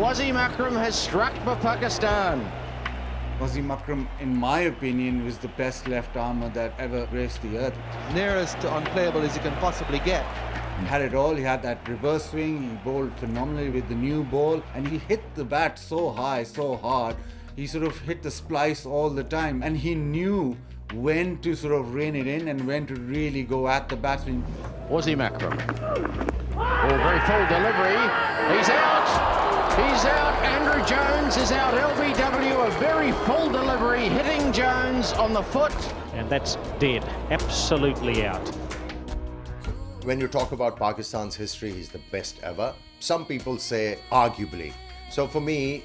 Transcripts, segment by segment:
Wasim Akram has struck for Pakistan. Wasim Akram, in my opinion, was the best left armer that ever graced the earth. Nearest to unplayable as you can possibly get. He had it all. He had that reverse swing. He bowled phenomenally with the new ball, and he hit the bat so high, so hard. He sort of hit the splice all the time, and he knew when to sort of rein it in and when to really go at the batsman. Wasim Akram. Oh, very full delivery. He's out. He's out. Andrew Jones is out. LBW, a very full delivery, hitting Jones on the foot. And that's dead. Absolutely out. When you talk about Pakistan's history, he's the best ever. Some people say arguably. So for me,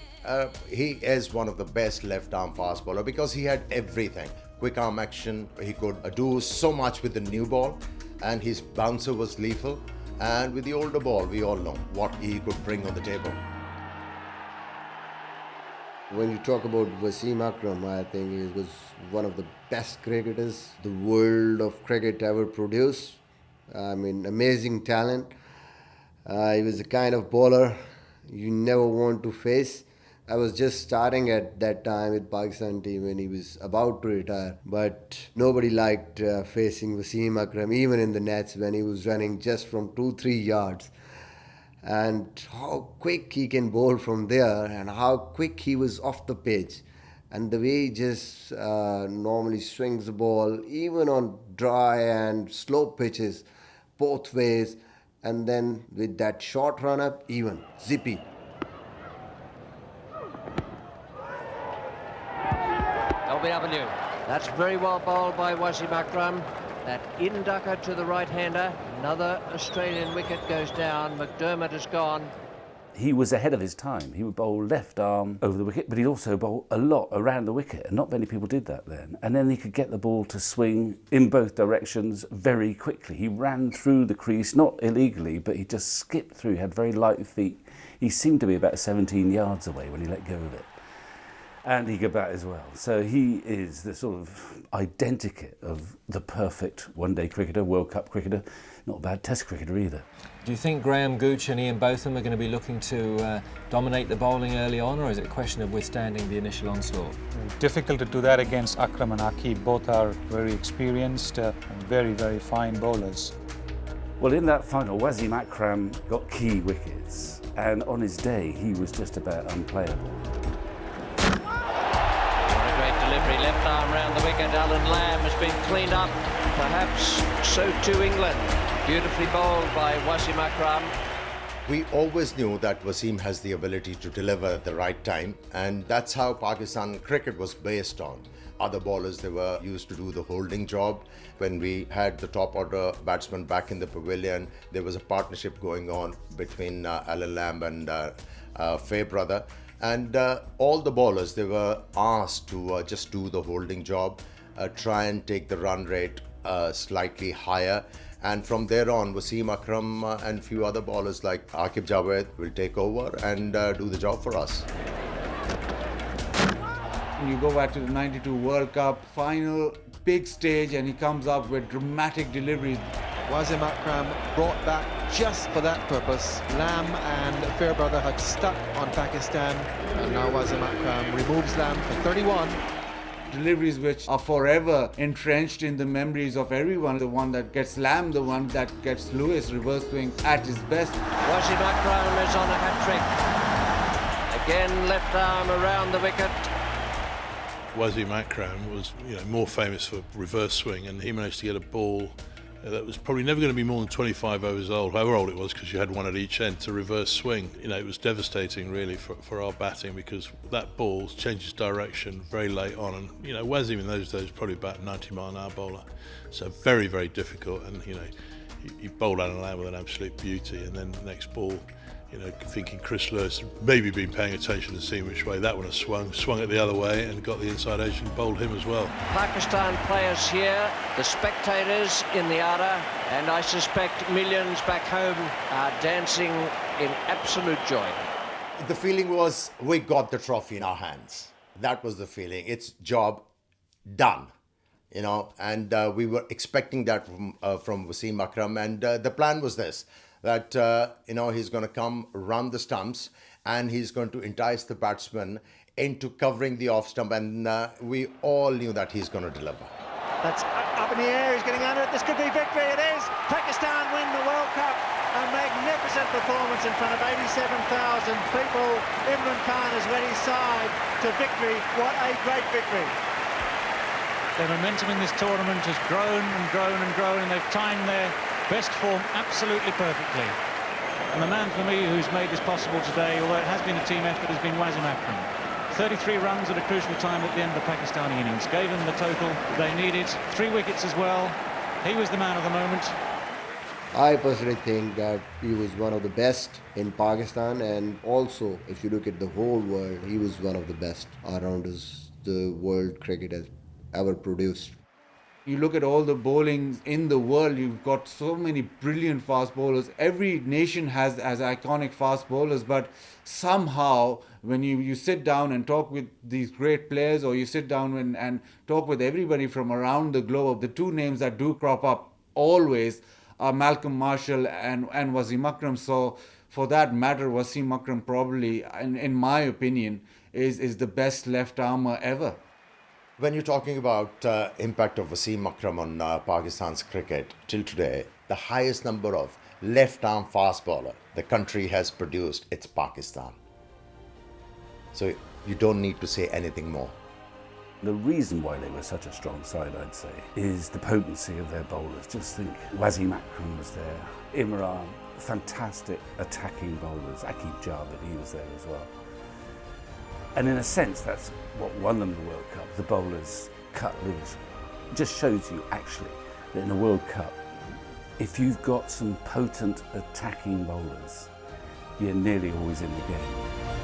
he is one of the best left-arm fast bowler because he had everything. Quick arm action, he could do so much with the new ball, and his bouncer was lethal. And with the older ball, we all know what he could bring on the table. When you talk about Wasim Akram, I think he was one of the best cricketers the world of cricket ever produced. I mean, amazing talent. He was the kind of bowler you never want to face. I was just starting at that time with Pakistan team when he was about to retire. But nobody liked facing Wasim Akram, even in the nets when he was running just from 2-3 yards. And how quick he can bowl from there and how quick he was off the pitch. And the way he just normally swings the ball, even on dry and slow pitches, both ways. And then with that short run-up, even zippy. LBW. That's very well bowled by Wasim Akram. That in-ducker to the right-hander. Another Australian wicket goes down. McDermott has gone. He was ahead of his time. He would bowl left arm over the wicket, but he'd also bowl a lot around the wicket, and not many people did that then. And then he could get the ball to swing in both directions very quickly. He ran through the crease, not illegally, but he just skipped through, had very light feet. He seemed to be about 17 yards away when he let go of it. And he could bat as well. So he is the sort of identikit of the perfect one-day cricketer, World Cup cricketer, not a bad Test cricketer either. Do you think Graham Gooch and Ian Botham are going to be looking to dominate the bowling early on, or is it a question of withstanding the initial onslaught? Difficult to do that against Akram and Aqib. Both are very experienced and very, very fine bowlers. Well, in that final, Wasim Akram got key wickets, and on his day, he was just about unplayable. Delivery, left arm round the wicket. Alan Lamb has been cleaned up. Perhaps so too England. Beautifully bowled by Wasim Akram. We always knew that Wasim has the ability to deliver at the right time, and that's how Pakistan cricket was based on. Other bowlers, they were used to do the holding job. When we had the top order batsman back in the pavilion, there was a partnership going on between Alan Lamb and Fairbrother. And all the bowlers, they were asked to just do the holding job, try and take the run rate slightly higher. And from there on, Wasim Akram and few other bowlers like Aqib Javed will take over and do the job for us. You go back to the 92 World Cup final, big stage, and he comes up with dramatic deliveries. Wasim Akram brought back just for that purpose. Lamb and Fairbrother had stuck on Pakistan, and now Wasim Akram removes Lamb for 31. Deliveries which are forever entrenched in the memories of everyone. The one that gets Lamb, the one that gets Lewis reverse swing at his best. Wasim Akram is on a hat-trick. Again, left arm around the wicket. Wasim Akram was, more famous for reverse swing, and he managed to get a ball that was probably never going to be more than 25 overs old, however old it was, because you had one at each end to reverse swing. It was devastating really for our batting, because that ball changes direction very late on, and Wasim in those days was probably about 90-mile-an-hour bowler, so very, very difficult. And he bowled Alan Lamb with an absolute beauty, and then the next ball, thinking Chris Lewis maybe been paying attention and seeing which way that one has swung it the other way and got the inside edge and bowled him as well. Pakistan players here, the spectators in the Ada, and I suspect millions back home are dancing in absolute joy. The feeling was we got the trophy in our hands. That was the feeling. It's job done. And we were expecting that from Wasim Akram, and the plan was this, that he's going to come run the stumps and he's going to entice the batsman into covering the off stump, and we all knew that he's going to deliver. That's up in the air, he's getting under it. This could be victory, it is. Pakistan win the World Cup. A magnificent performance in front of 87,000 people. Imran Khan has led his side to victory. What a great victory. Their momentum in this tournament has grown and grown and grown, and they've timed their best form absolutely perfectly. And the man for me who's made this possible today, although it has been a team effort, has been Wasim Akram. 33 runs at a crucial time at the end of the Pakistani innings. Gave them the total they needed. 3 wickets as well. He was the man of the moment. I personally think that he was one of the best in Pakistan, and also if you look at the whole world, he was one of the best all-rounders the world cricket has ever produced. You look at all the bowling in the world, you've got so many brilliant fast bowlers. Every nation has iconic fast bowlers, but somehow when you sit down and talk with these great players, or you sit down and talk with everybody from around the globe, the two names that do crop up always are Malcolm Marshall and Wasim Akram. So for that matter, Wasim Akram probably, in my opinion, is the best left armer ever. When you're talking about impact of Wasim Akram on Pakistan's cricket, till today, the highest number of left-arm fast bowler the country has produced, it's Pakistan. So you don't need to say anything more. The reason why they were such a strong side, I'd say, is the potency of their bowlers. Just think, Wasim Akram was there, Imran, fantastic attacking bowlers, Aqib Javed, he was there as well. And in a sense, that's what won them the World Cup. The bowlers cut loose. It just shows you, actually, that in a World Cup, if you've got some potent attacking bowlers, you're nearly always in the game.